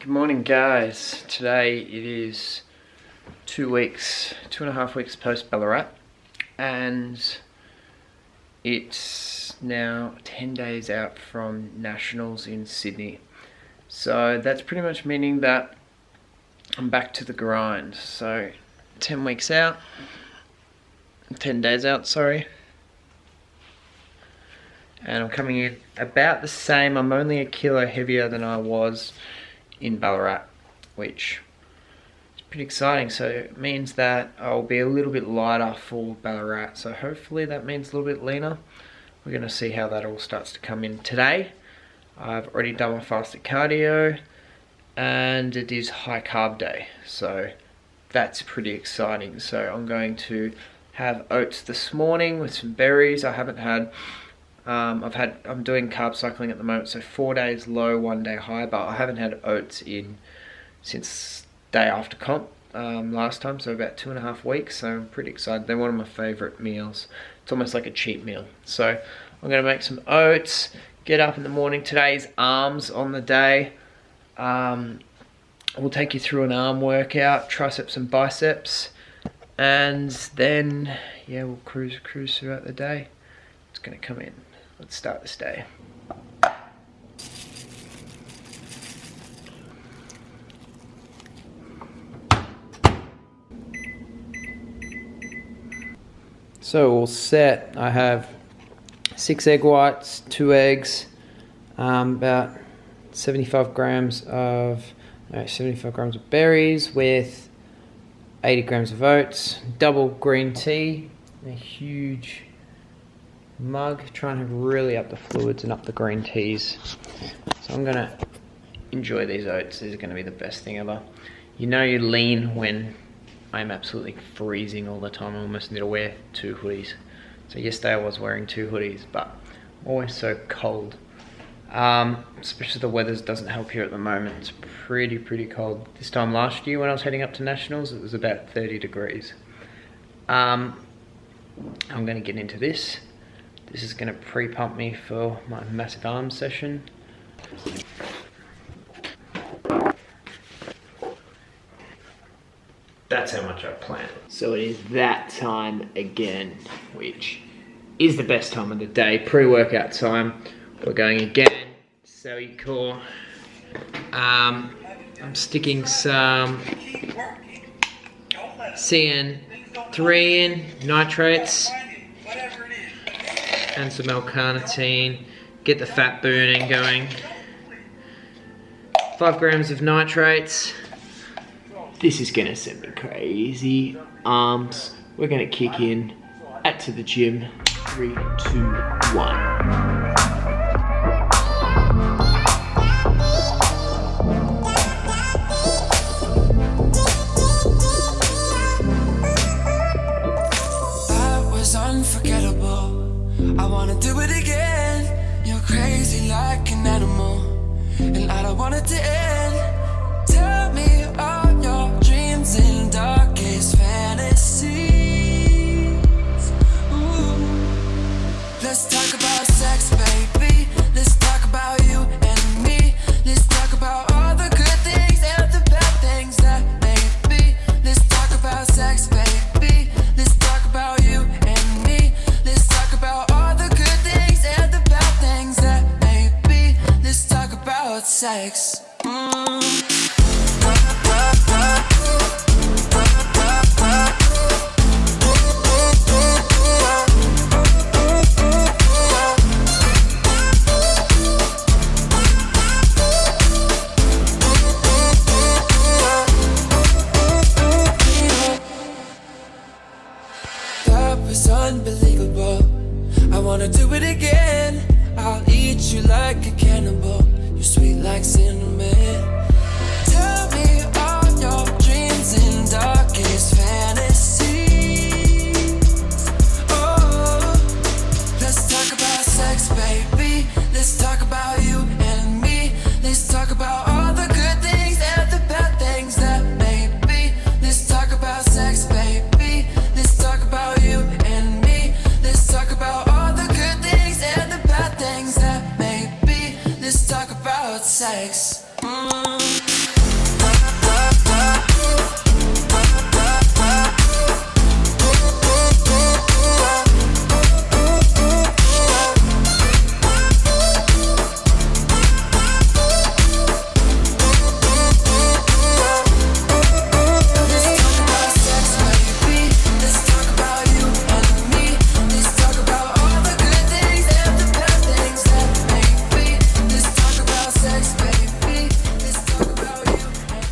Good morning, guys. Today it is 2.5 weeks post Ballarat, and it's now 10 days out from Nationals in Sydney. So that's pretty much meaning that I'm back to the grind. So 10 weeks out, 10 days out, sorry. And I'm coming in about the same. I'm only a kilo heavier than I was in Ballarat, which is pretty exciting. So it means that I'll be a little bit lighter for Ballarat. So hopefully that means a little bit leaner. We're going to see how that all starts to come in today. I've already done my fasted cardio and it is high carb day. So that's pretty exciting. So I'm going to have oats this morning with some berries. I haven't had I'm doing carb cycling at the moment, so 4 days low, 1 day high, but I haven't had oats in since day after comp last time, so about 2.5 weeks, so I'm pretty excited. They're one of my favourite meals. It's almost like a cheat meal. So I'm going to make some oats, get up in the morning. Today's arms on the day. We'll take you through an arm workout, triceps and biceps, and then, yeah, we'll cruise throughout the day. It's going to come in. Let's start this day. So all set. I have 6 egg whites, 2 eggs, about 75 grams of berries with 80 grams of oats, double green tea, a huge mug, try and really up the fluids and up the green teas. So I'm gonna enjoy these oats. These are gonna be the best thing ever. You know you're lean when I'm absolutely freezing all the time. I almost need to wear 2 hoodies. So yesterday I was wearing 2 hoodies, but I'm always so cold. Especially the weather doesn't help here at the moment. It's pretty cold. This time last year when I was heading up to Nationals, it was about 30 degrees. I'm gonna get into this. This is going to pre-pump me for my massive arms session. That's how much I plan. So it is that time again, which is the best time of the day, pre-workout time. We're going again, Cellucor. I'm sticking some CN3 in, nitrates, and some L-carnitine, get the fat burning going. 5 grams of nitrates. This is gonna send me crazy. Arms, we're gonna kick in at to the gym. 3, 2, 1. I wanna do it again. You're crazy like an animal, and I don't want it to end. Tell me all your dreams and darkest fantasies. Ooh. Let's talk about sex, baby. Let's talk about you and me. Let's talk about all the good things and the bad things that may be. Let's talk about sex, baby. Let's talk about you and me. Let's talk about all the good things and the bad things that may be. Let's talk about sex.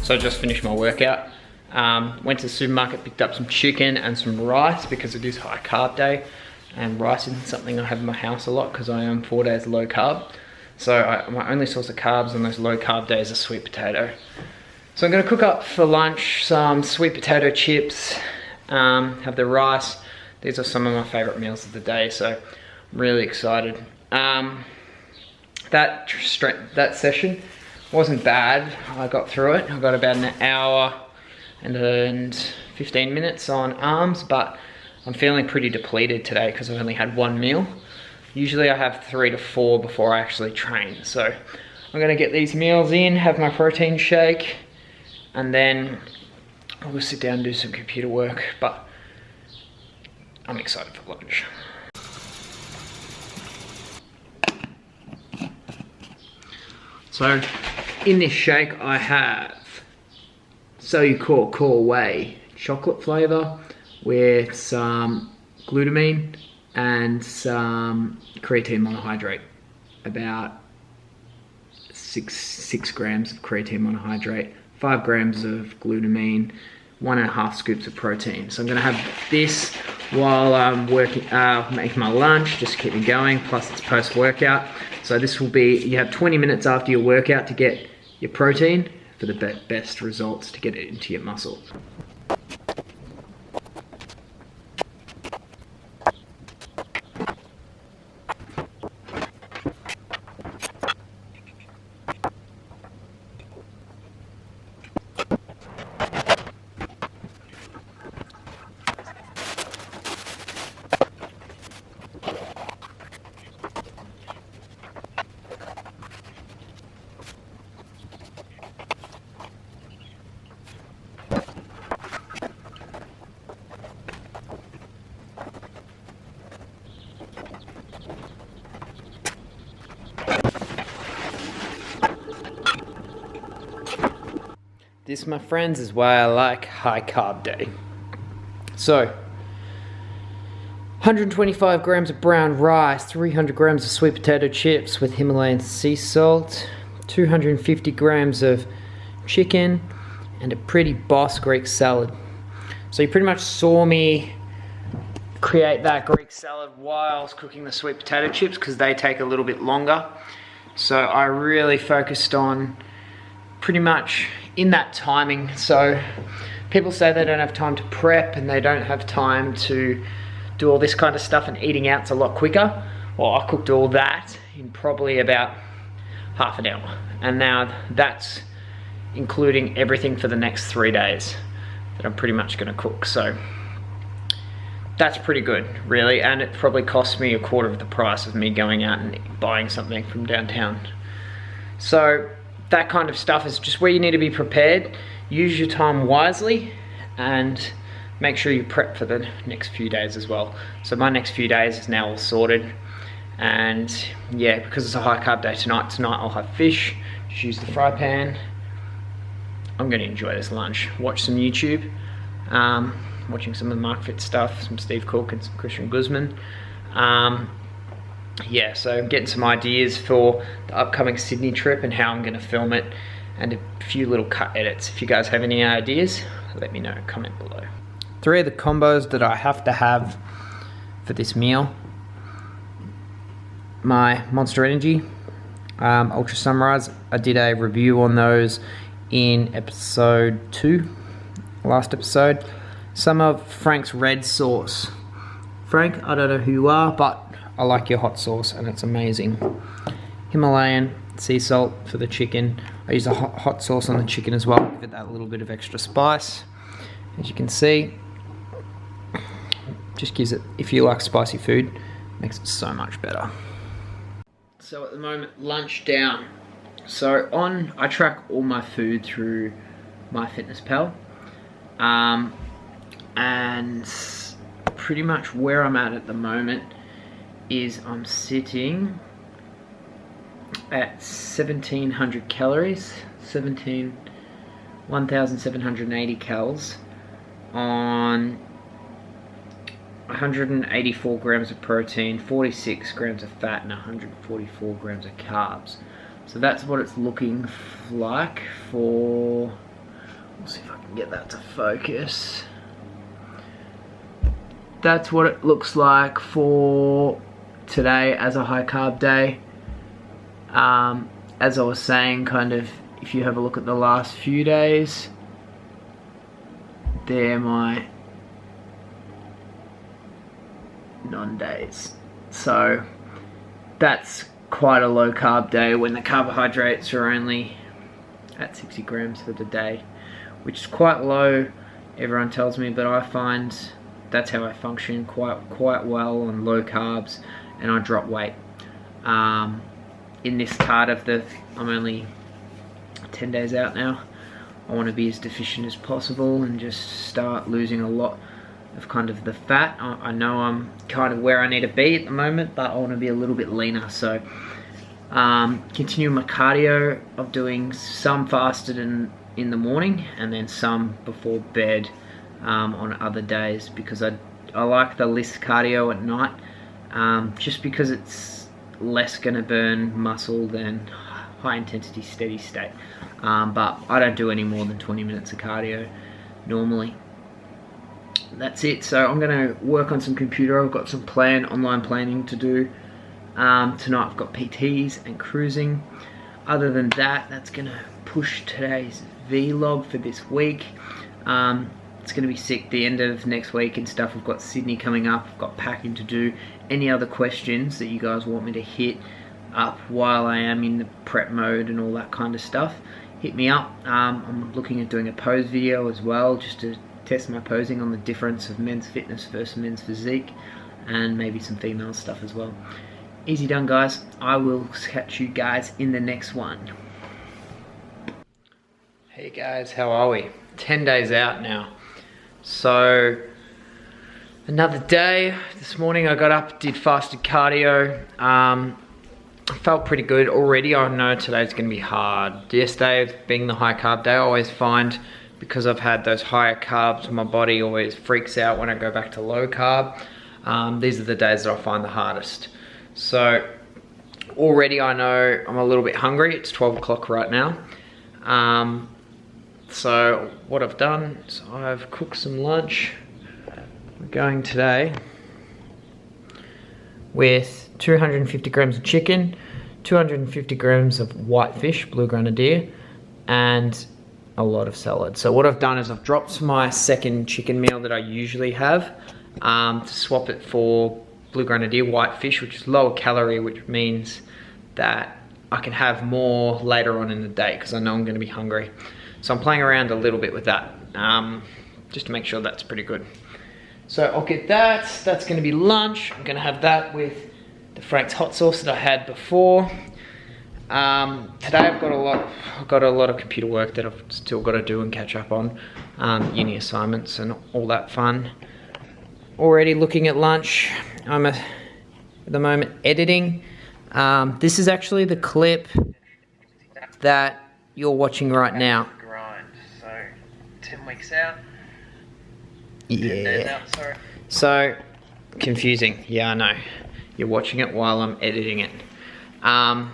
So I just finished my workout. Went to the supermarket, picked up some chicken and some rice because it is high carb day. And rice isn't something I have in my house a lot because I am 4 days low carb. So my only source of carbs on those low carb days are sweet potato. So I'm gonna cook up for lunch some sweet potato chips, have the rice. These are some of my favorite meals of the day, so I'm really excited. That session wasn't bad. I got through it. I got about an hour and 15 minutes on arms, but I'm feeling pretty depleted today because I've only had one meal. Usually I have 3 to 4 before I actually train. So I'm gonna get these meals in, have my protein shake, and then I'll sit down and do some computer work, but I'm excited for lunch. So in this shake I have Cellucor II chocolate flavor with some glutamine and some creatine monohydrate. About 6 grams of creatine monohydrate, 5 grams of glutamine, 1.5 scoops of protein. So I'm gonna have this while I'm making my lunch, just to keep me going, plus it's post-workout. So this will be, you have 20 minutes after your workout to get your protein for the best results to get it into your muscle. This, my friends, is why I like high carb day. So, 125 grams of brown rice, 300 grams of sweet potato chips with Himalayan sea salt, 250 grams of chicken, and a pretty boss Greek salad. So you pretty much saw me create that Greek salad while I was cooking the sweet potato chips because they take a little bit longer. So I really focused on pretty much in that timing. So people say they don't have time to prep and they don't have time to do all this kind of stuff, and eating out's a lot quicker. Well, I cooked all that in probably about half an hour, and now that's including everything for the next 3 days that I'm pretty much gonna cook. So that's pretty good, really, and it probably cost me a quarter of the price of me going out and buying something from downtown. So that kind of stuff is just where you need to be prepared. Use your time wisely and make sure you prep for the next few days as well. So my next few days is now all sorted, and yeah, because it's a high carb day tonight I'll have fish, just use the fry pan. I'm gonna enjoy this lunch, watch some YouTube, watching some of the Mark Fit stuff, some Steve Cook and some Christian Guzman. Yeah, so I'm getting some ideas for the upcoming Sydney trip and how I'm gonna film it, and a few little cut edits. If you guys have any ideas, let me know, comment below. 3 of the combos that I have to have for this meal: my Monster Energy, Ultra Sunrise. I did a review on those in episode 2, last episode. Some of Frank's red sauce. Frank, I don't know who you are, but I like your hot sauce and it's amazing. Himalayan sea salt for the chicken. I use a hot sauce on the chicken as well, give it that little bit of extra spice. As you can see, just gives it, if you like spicy food, makes it so much better. So at the moment, lunch down. So I track all my food through MyFitnessPal, and pretty much where I'm at the moment is I'm sitting at 1700 calories, 1,780 calories on 184 grams of protein, 46 grams of fat, and 144 grams of carbs. So that's what it's looking like for We'll see if I can get that to focus. That's what it looks like for today as a high carb day. As I was saying, kind of, if you have a look at the last few days, they're my non-days. So that's quite a low carb day when the carbohydrates are only at 60 grams for the day, which is quite low, everyone tells me, but I find that's how I function quite well on low carbs, and I drop weight. In this part of I'm only 10 days out now. I want to be as deficient as possible and just start losing a lot of kind of the fat. I know I'm kind of where I need to be at the moment, but I want to be a little bit leaner. So continue my cardio of doing some fasted in the morning and then some before bed on other days, because I like the less cardio at night, just because it's less going to burn muscle than high intensity steady state. But I don't do any more than 20 minutes of cardio normally. That's it. So I'm going to work on some computer. I've got some online planning to do. Tonight I've got PTs and cruising. Other than that, that's going to push today's vlog for this week. It's going to be sick the end of next week and stuff. We've got Sydney coming up. I've got packing to do. Any other questions that you guys want me to hit up while I am in the prep mode and all that kind of stuff, hit me up. I'm looking at doing a pose video as well, just to test my posing on the difference of men's fitness versus men's physique, and maybe some female stuff as well. Easy done, guys. I will catch you guys in the next one. Hey guys, how are we? 10 days out now. So another day. This morning I got up, did fasted cardio. I felt pretty good already. I know today's going to be hard. Yesterday, being the high carb day, I always find, because I've had those higher carbs, my body always freaks out when I go back to low carb. These are the days that I find the hardest. So already I know I'm a little bit hungry. It's 12 o'clock right now. So what I've done is I've cooked some lunch. We're going today with 250 grams of chicken, 250 grams of white fish, blue grenadier, and a lot of salad. So what I've done is I've dropped my second chicken meal that I usually have to swap it for blue grenadier, white fish, which is lower calorie, which means that I can have more later on in the day because I know I'm going to be hungry. So I'm playing around a little bit with that, just to make sure that's pretty good. So I'll get that. That's going to be lunch. I'm going to have that with the Frank's hot sauce that I had before. Today I've got a lot of computer work that I've still got to do and catch up on, uni assignments and all that fun. Already looking at lunch. I'm at the moment editing. This is actually the clip that you're watching right now. So 10 weeks out. Yeah. Sorry. So confusing. Yeah, I know. You're watching it while I'm editing it. How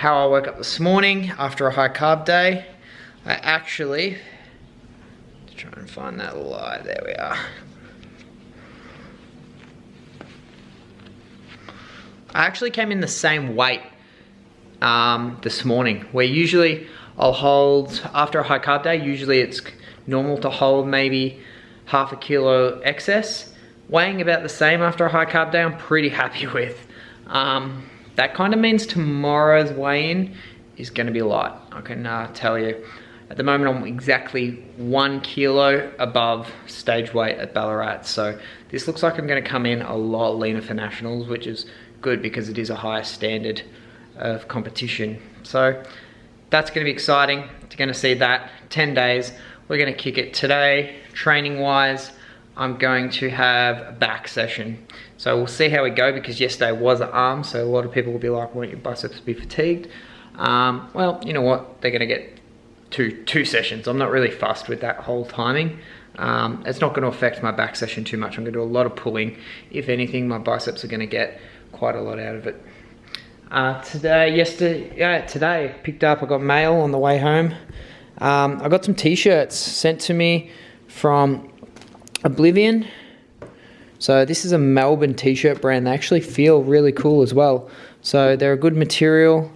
I woke up this morning after a high carb day. I actually, let's try and find that light. There we are. I actually came in the same weight this morning, where usually I'll hold, after a high carb day, usually it's normal to hold maybe half a kilo excess. Weighing about the same after a high carb day, I'm pretty happy with. That kind of means tomorrow's weigh-in is going to be light, I can tell you. At the moment I'm exactly 1 kilo above stage weight at Ballarat, so this looks like I'm going to come in a lot leaner for nationals, which is good because it is a higher standard of competition. So that's going to be exciting. You're going to see that 10 days. We're going to kick it today. Training wise, I'm going to have a back session. So we'll see how we go, because yesterday was an arm, so a lot of people will be like, won't your biceps be fatigued? Well, you know what? They're going to get two sessions. I'm not really fussed with that whole timing. It's not going to affect my back session too much. I'm going to do a lot of pulling. If anything, my biceps are going to get quite a lot out of it. Today I picked up, I got mail on the way home. I got some t-shirts sent to me from Oblivion. So this is a Melbourne t-shirt brand. They actually feel really cool as well. So they're a good material,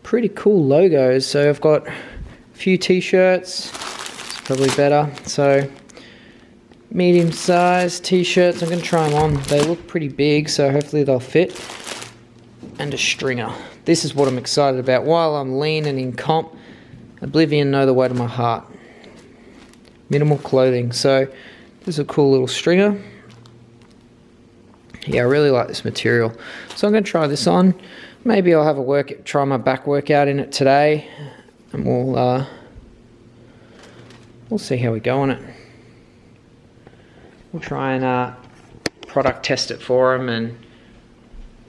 pretty cool logos. So I've got a few t-shirts, it's probably better. So medium-sized t-shirts, I'm going to try them on. They look pretty big, so hopefully they'll fit. And a stringer. This is what I'm excited about. While I'm lean and in comp, Oblivion know the way to my heart. Minimal clothing. So this is a cool little stringer. Yeah, I really like this material. So I'm going to try this on. Maybe I'll have a try my back workout in it today, and we'll see how we go on it. We'll try and product test it for them, and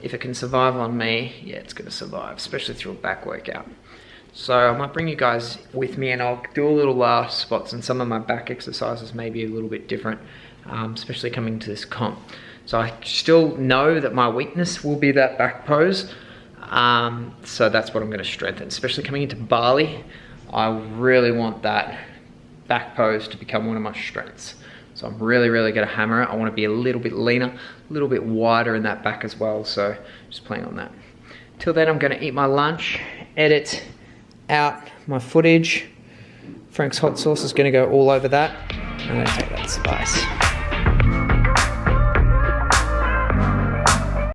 if it can survive on me, yeah, it's going to survive, especially through a back workout. So I might bring you guys with me, and I'll do a little spots, and some of my back exercises may be a little bit different, especially coming to this comp. So I still know that my weakness will be that back pose. So that's what I'm going to strengthen, especially coming into Bali. I really want that back pose to become one of my strengths. So I'm really going to hammer it. I want to be a little bit leaner, a little bit wider in that back as well. So just playing on that. Till then, I'm going to eat my lunch, edit out my footage. Frank's hot sauce is going to go all over that. I'm going to take that spice.